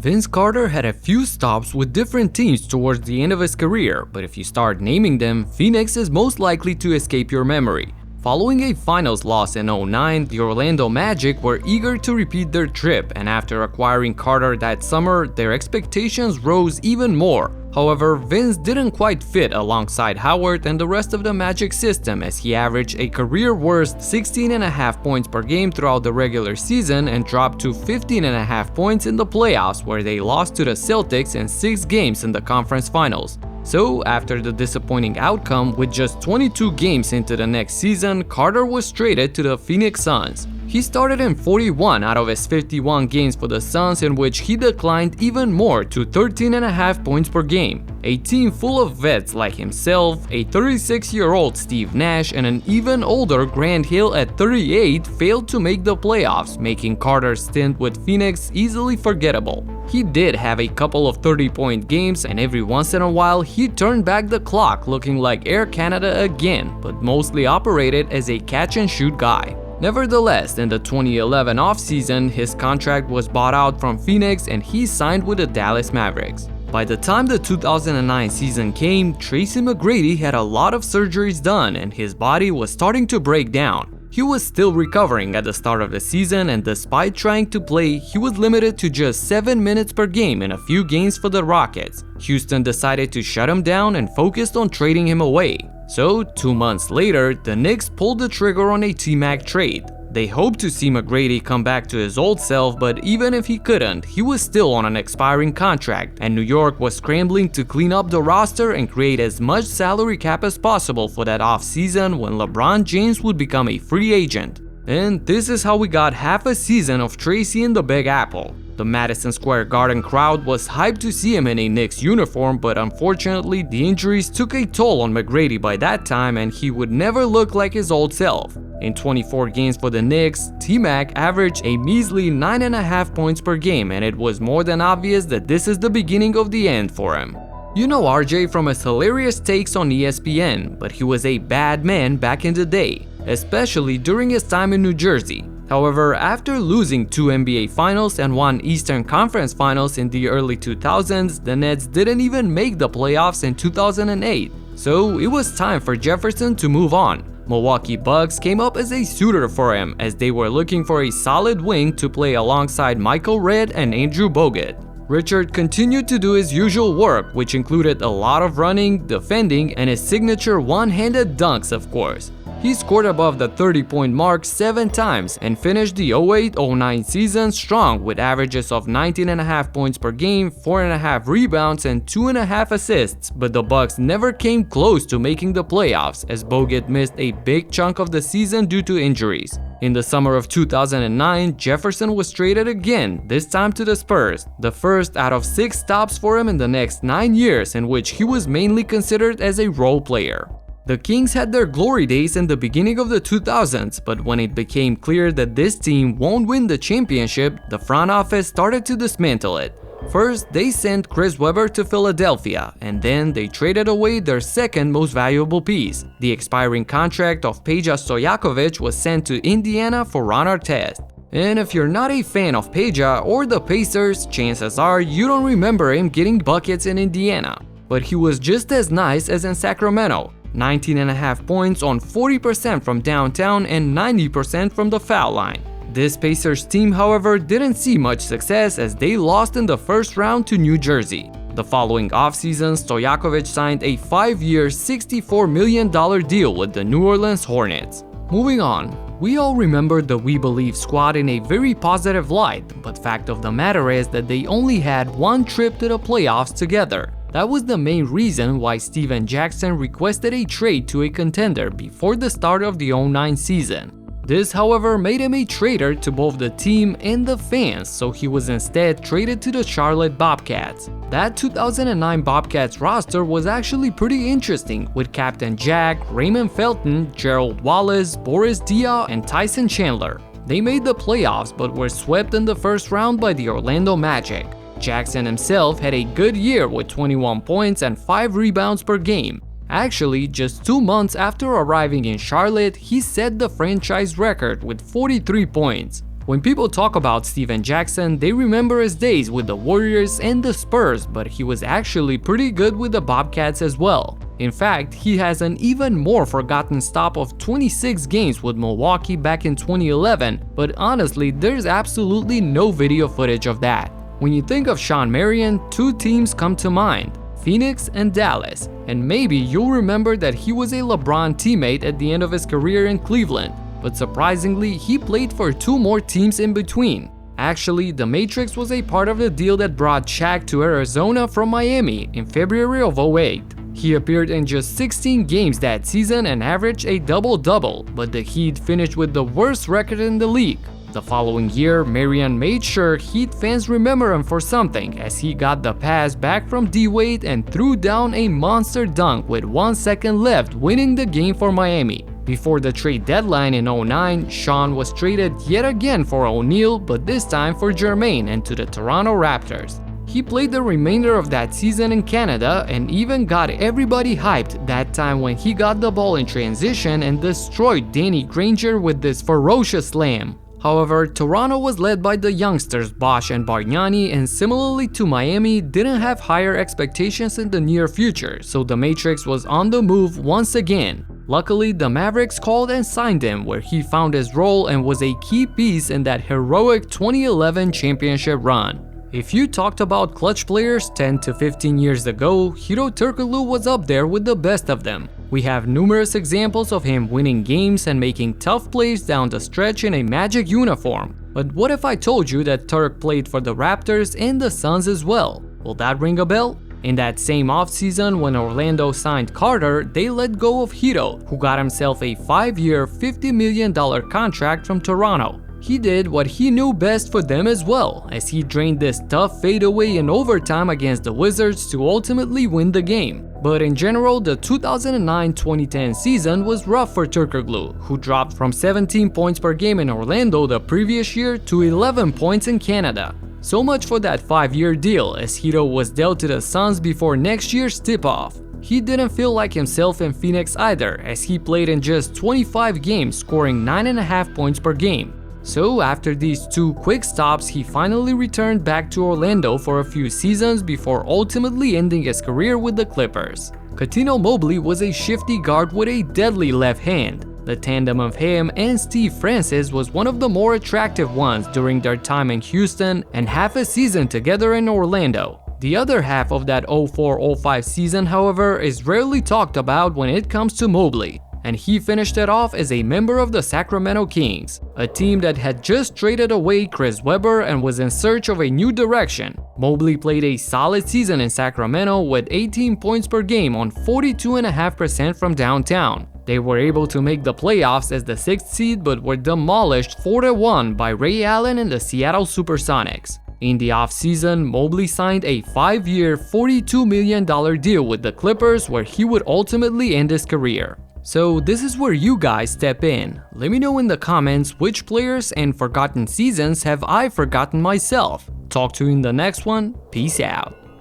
Vince Carter had a few stops with different teams towards the end of his career, but if you start naming them, Phoenix is most likely to escape your memory. Following a finals loss in 2009, the Orlando Magic were eager to repeat their trip, and after acquiring Carter that summer, their expectations rose even more. However, Vince didn't quite fit alongside Howard and the rest of the Magic system, as he averaged a career-worst 16.5 points per game throughout the regular season and dropped to 15.5 points in the playoffs, where they lost to the Celtics in 6 games in the conference finals. So, after the disappointing outcome, with just 22 games into the next season, Carter was traded to the Phoenix Suns. He started in 41 out of his 51 games for the Suns, in which he declined even more to 13.5 points per game. A team full of vets like himself, a 36-year-old Steve Nash, and an even older Grant Hill at 38 failed to make the playoffs, making Carter's stint with Phoenix easily forgettable. He did have a couple of 30-point games, and every once in a while he turned back the clock looking like Air Canada again, but mostly operated as a catch-and-shoot guy. Nevertheless, in the 2011 offseason, his contract was bought out from Phoenix and he signed with the Dallas Mavericks. By the time the 2009 season came, Tracy McGrady had a lot of surgeries done and his body was starting to break down. He was still recovering at the start of the season, and despite trying to play, he was limited to just 7 minutes per game in a few games for the Rockets. Houston decided to shut him down and focused on trading him away. So, 2 months later, the Knicks pulled the trigger on a T-Mac trade. They hoped to see McGrady come back to his old self, but even if he couldn't, he was still on an expiring contract, and New York was scrambling to clean up the roster and create as much salary cap as possible for that offseason when LeBron James would become a free agent. And this is how we got half a season of Tracy in the Big Apple. The Madison Square Garden crowd was hyped to see him in a Knicks uniform, but unfortunately the injuries took a toll on McGrady by that time and he would never look like his old self. In 24 games for the Knicks, T-Mac averaged a measly 9.5 points per game, and it was more than obvious that this is the beginning of the end for him. You know RJ from his hilarious takes on ESPN, but he was a bad man back in the day, especially during his time in New Jersey. However, after losing 2 NBA Finals and 1 Eastern Conference Finals in the early 2000s, the Nets didn't even make the playoffs in 2008. So it was time for Jefferson to move on. Milwaukee Bucks came up as a suitor for him, as they were looking for a solid wing to play alongside Michael Redd and Andrew Bogut. Richard continued to do his usual work, which included a lot of running, defending, and his signature one-handed dunks, of course. He scored above the 30-point mark 7 times and finished the 2008-09 season strong with averages of 19.5 points per game, 4.5 rebounds, and 2.5 assists, but the Bucks never came close to making the playoffs as Bogut missed a big chunk of the season due to injuries. In the summer of 2009, Jefferson was traded again, this time to the Spurs, the first out of 6 stops for him in the next 9 years, in which he was mainly considered as a role player. The Kings had their glory days in the beginning of the 2000s, but when it became clear that this team won't win the championship, the front office started to dismantle it. First, they sent Chris Webber to Philadelphia, and then they traded away their second most valuable piece. The expiring contract of Peja Stojakovic was sent to Indiana for Ron Artest. And if you're not a fan of Peja or the Pacers, chances are you don't remember him getting buckets in Indiana. But he was just as nice as in Sacramento. 19.5 points on 40% from downtown and 90% from the foul line. This Pacers team, however, didn't see much success as they lost in the first round to New Jersey. The following offseason, Stojakovic signed a 5-year, $64 million deal with the New Orleans Hornets. Moving on, we all remember the We Believe squad in a very positive light, but fact of the matter is that they only had 1 trip to the playoffs together. That was the main reason why Steven Jackson requested a trade to a contender before the start of the 2009 season. This, however, made him a traitor to both the team and the fans, so he was instead traded to the Charlotte Bobcats. That 2009 Bobcats roster was actually pretty interesting, with Captain Jack, Raymond Felton, Gerald Wallace, Boris Diaw, and Tyson Chandler. They made the playoffs but were swept in the first round by the Orlando Magic. Jackson himself had a good year with 21 points and 5 rebounds per game. Actually, just 2 months after arriving in Charlotte, he set the franchise record with 43 points. When people talk about Steven Jackson, they remember his days with the Warriors and the Spurs, but he was actually pretty good with the Bobcats as well. In fact, he has an even more forgotten stop of 26 games with Milwaukee back in 2011, but honestly, there's absolutely no video footage of that. When you think of Shawn Marion, two teams come to mind: Phoenix and Dallas, and maybe you'll remember that he was a LeBron teammate at the end of his career in Cleveland, but surprisingly, he played for two more teams in between. Actually, the Matrix was a part of the deal that brought Shaq to Arizona from Miami in February of 2008. He appeared in just 16 games that season and averaged a double-double, but the Heat finished with the worst record in the league. The following year, Marion made sure Heat fans remember him for something, as he got the pass back from D-Wade and threw down a monster dunk with 1 second left, winning the game for Miami. Before the trade deadline in 2009, Shawn was traded yet again for O'Neal, but this time for Jermaine and to the Toronto Raptors. He played the remainder of that season in Canada and even got everybody hyped that time when he got the ball in transition and destroyed Danny Granger with this ferocious slam. However, Toronto was led by the youngsters Bosh and Bargnani, and similarly to Miami, didn't have higher expectations in the near future, so the Matrix was on the move once again. Luckily, the Mavericks called and signed him, where he found his role and was a key piece in that heroic 2011 championship run. If you talked about clutch players 10 to 15 years ago, Hiro Turkoglu was up there with the best of them. We have numerous examples of him winning games and making tough plays down the stretch in a Magic uniform. But what if I told you that Turk played for the Raptors and the Suns as well? Will that ring a bell? In that same offseason, when Orlando signed Carter, they let go of Hiro, who got himself a 5-year, $50 million contract from Toronto. He did what he knew best for them as well, as he drained this tough fadeaway in overtime against the Wizards to ultimately win the game. But in general, the 2009-2010 season was rough for Turkoglu, who dropped from 17 points per game in Orlando the previous year to 11 points in Canada. So much for that 5-year deal, as Hiro was dealt to the Suns before next year's tip-off. He didn't feel like himself in Phoenix either, as he played in just 25 games, scoring 9.5 points per game. So after these two quick stops, he finally returned back to Orlando for a few seasons before ultimately ending his career with the Clippers. Cuttino Mobley was a shifty guard with a deadly left hand. The tandem of him and Steve Francis was one of the more attractive ones during their time in Houston and half a season together in Orlando. The other half of that 04-05 season, however, is rarely talked about when it comes to Mobley, and he finished it off as a member of the Sacramento Kings, a team that had just traded away Chris Webber and was in search of a new direction. Mobley played a solid season in Sacramento with 18 points per game on 42.5% from downtown. They were able to make the playoffs as the 6th seed, but were demolished 4-1 by Ray Allen and the Seattle Supersonics. In the offseason, Mobley signed a 5-year, $42 million deal with the Clippers, where he would ultimately end his career. So this is where you guys step in. Let me know in the comments which players and forgotten seasons have I forgotten myself. Talk to you in the next one. Peace out.